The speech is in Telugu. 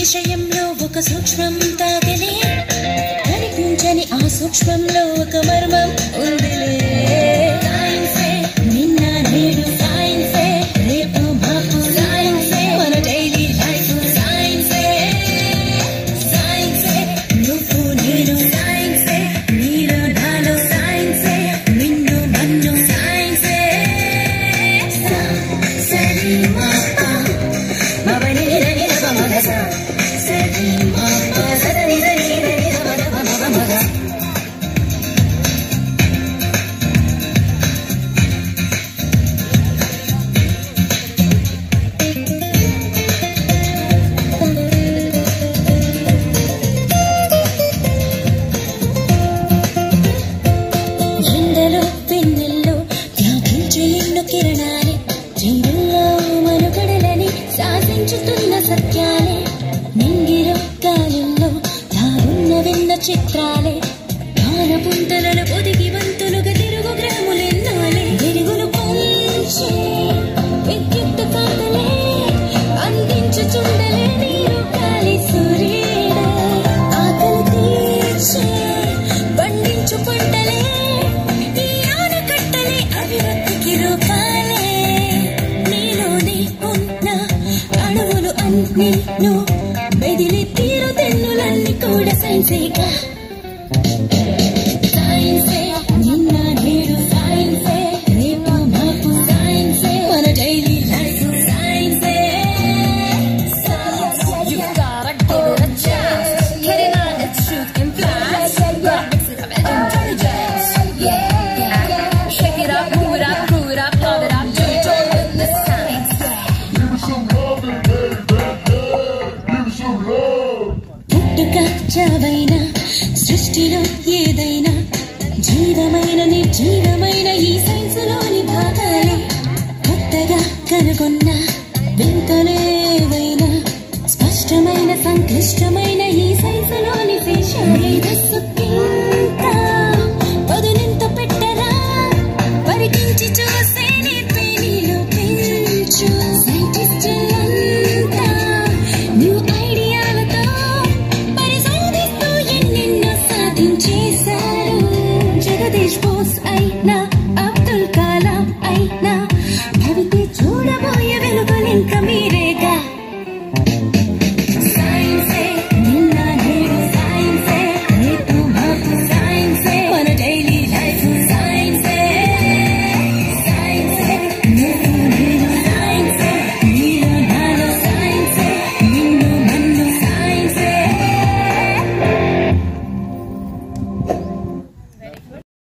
విషయంలో ఒక సూక్ష్మం తాగలే, కనిపించని ఆ సూక్ష్మంలో ఒక మర్మం ఉందిలే. సైన్సే నిన్న నేడు, సైన్సే రేపు మాపు, సైన్సే మన డైలీ లైఫ్, సైన్సే సైన్సే నువ్వు నేను, సైన్సే నీలో నాలో, సైన్సే నిన్ను నన్ను, సైన్సే సరి మాప మబని రని మగ సరి మాప సరి రని రని మగ. ఎండలో వెన్నెల్లో త్యాగించే ఎన్నో కిరణాలే, జీవుల్లో మనుగడలని సాధించుతున్న సత్యాలే, నింగిలో గాలుల్లో దాగున్న విన్న చిత్రాలే, గానపుంతలను పొదిగి వంతులుగా తిరుగు గ్రాములెన్నాలే, వెలుగులు పంచే విద్యుత్ కాంతలే అందించుచుండలే, నీరు గాలి సూర్యుడు ఆకలి తీర్చే పండించు పంటలే, ఈ ఆనకట్టలే అభివృద్ధికి రూపాలే, నీలోనే ఉన్న అణువులు అన్నీను మెదిలి తీరు తెన్నులన్నీ కూడా సైన్సేగా. సైన్సే నిన్న నేడు, సైన్సే రేపు మాపు, సైన్సే మన డైలీ లైఫ్, సైన్సే. You gotta give it a chance. Hit it on its truth and flash. Gotta mix it up and intelligence. Yeah. Shake it up, move it up, groove it up, love it up, do it all with the science. Give me some loving, baby, give me some love. పుట్టుక చావైన సృష్టిలో ఏదైనా, జీవమైన నిర్జీవమైన ఈ సైన్సులోని భాగాలే, కొత్తగా కనుగొన్న వింతలేవైనా, స్పష్టమైన సంక్లిష్టమైన ఈ సైన్సులోని శేషాలే. దశకింత పదునింత పెట్టరా, పరికించి చూసే నేర్పే నీలో పెంచు, సైంటిస్టులంతా న్యూ ఐడియాలతో పరిశోధిస్తూ ఎన్నెన్నో సాధించేశారు. జగదీష్ బోస్ అయినా, అబ్దుల్ కలాం అయినా, భవితే చూడబోయే వెలుగులింక మీ